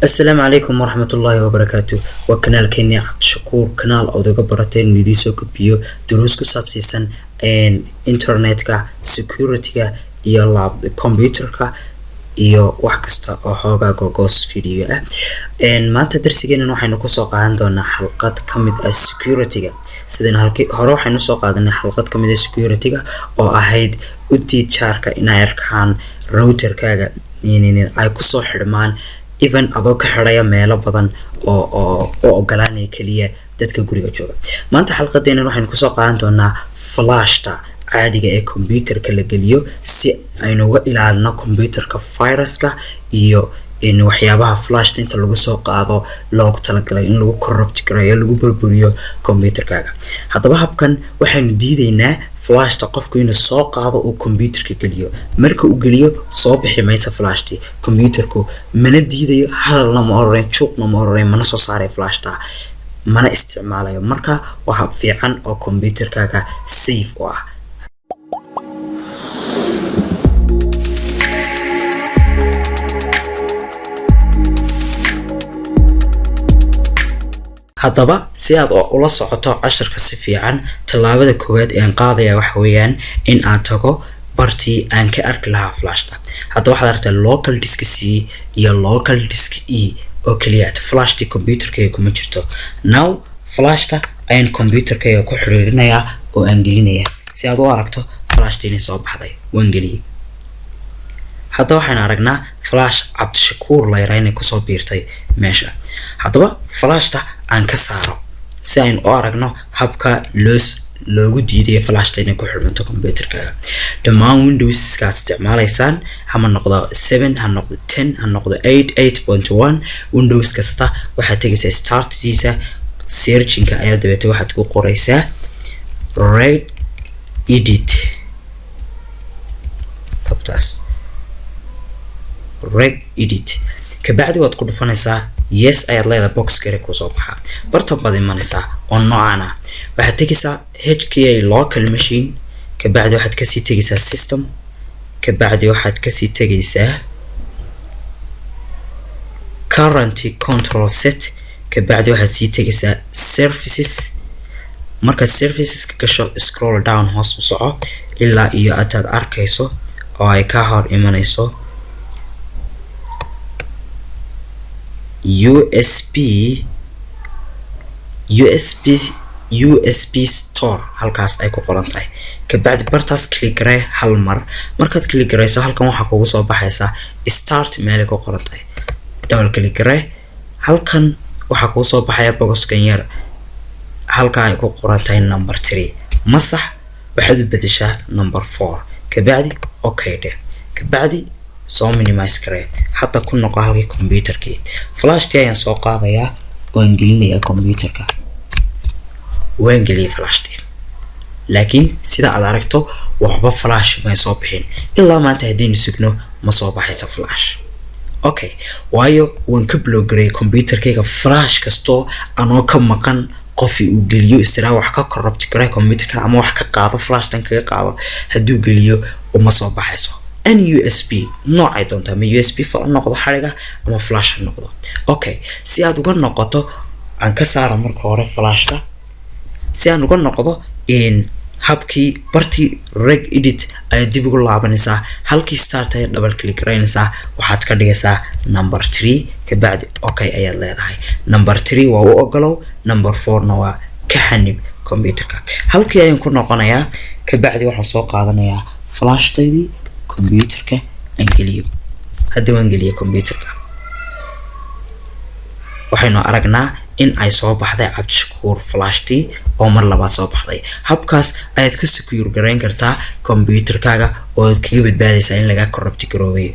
السلام عليكم ورحمة الله وبركاته. وكنال كيني عبد الشكور كنال أو دقة برتين نديسو كبيو دروس كسابسيسن إن إنترنت كا security كا يلا كمبيوتر كا iyo wax kasta oo xoogaa googos video in maanta darsigeena waxaynu ku soo qaadan doonaa xalqad kamid ah security-ga sideen halkii hore waxaynu soo qaadanay xalqad kamid ah security-ga oo ahayd u diijaarka inay arkaan router-kaaga ay ku soo xidhmaan even adoo ka xidhaya meelo badan oo ogolaanaya kaliya dadka guriga jooga. maanta xalqadeena waxaynu ku soo qaadan doonaa flashta caadiga ee computerka la geliyo si aynu uga ilaalino computerka viruska iyo in waxyaabaha flash inta lagu soo qaado loogu talagalay in lagu corrupt gareeyo lagu burburiyo computerkaaga. haddaba habkan waxaynu diidaynaa flashta qofku inuu soo qaado oo computerka geliyo marka uu geliyo soo bixi maysa flashti computerku mana diidayo hadalna ma oran juuqna ma oran mana soo saaray flashta mana isticmaalayo marka waa hab fiican oo computerkaaga safe u ah. haddaba si aad ula socoto casharka si fiican talaabada koowaad ee aan qaadaya waxa weeyaan in aan tago bartii aan ka arki lahaa flashta. haddaba waxaad aragtaa local disk C iyo local disk E oo kaliya flashti computerkayga kuma jirto. now flashta ayaan computerkayga ku xiriirinayaa oo aan gelinayaa si aad u aragto flashtiina soo baxday waan geliyay. haddaba waxaan aragnaa flash cabdishakuur la yaraynay ku soo biirtay meesha. haddaba flashta aan ka saaro si aynu u aragno habka loogu diiday flashta inay ku xirmanto computerkaaga. dhammaan windowska aad isticmaalaysaan hama noqdo 7 ha noqdo 10 ha noqdo 8.1 windows kasta waxaad tegaysaa startdiisa searchingka ayaa dabeetay waxaad ku qoraysaa red edit tabtaas red edit kabacdi waad ku dhufanaysaa yes ayaad leedahay box kale ku soo baxa barta baad imanaysaa oo noocan ah waxaad tegaysaa HKA local machine kabacdi waxaad ka sii tegaysaa system kabacdi waxaad ka sii tegaysaa current control set kabacdi waxaad sii tegaysaa services. markaad services ka gasho scroll down hoos u soco ilaa iyo aad arkayso oo ay ka hor imanayso USB store halkaas ay ku qoran tahay. kabacdi bartaas click garee hal mar markaad click gareyso halkan waxa kugu soo baxaysa start meel ku qoran tahay double click garee halkan waxa kugu soo baxaya boxkan yar halka ay ku qoran tahay number 3 masax waxaad u bedeshaa number 4 kabacdi okay de kabacdi soo minimize garee hatta ku noqo halkii computerkii flashti ayaan soo qaadayaa oo gelinayaa computerka waan geliyay flashti laakiin sida aad aragto waxba flash ma soo bixin ilaa maanta hadii sugno ma soo baxaysa flash. okay waayo waan ka blockgareey computerkayga flash kasto anoo ka maqan qofi uu geliyo israa wax ka corrupt garay computerka ama wax ka qaado flashtan kaga qaado haduu geliyo uma soo baxayso any USB noocay doontaa ma USB fa noqdo xariga ama flash noqdo. okay si aad uga noqoto aan ka saaro marka hore flashta si aan uga noqdo in habkii bartii red edit ay dib ugu laabanaysaa halkii start ay double click gareynaysaa waxaad ka dhigaysaa number 3 kabacdi okay ayaad leedahay number 3 waa u ogolow number 4 na waa ka xanib computerka. halkii ayaan ku noqonayaa kabacdi waxaan soo qaadanayaa flashtaydi computerka aan geliyo. hadda waan geliyay computerka waxaynu aragnaa in ay soo baxday cabdishakuur flashti oo mar labaad soo baxday. habkaas ayaad ka secure gareyn kartaa computerkaaga oo aad kaga badbaadaysaa in laga corrupt garoobay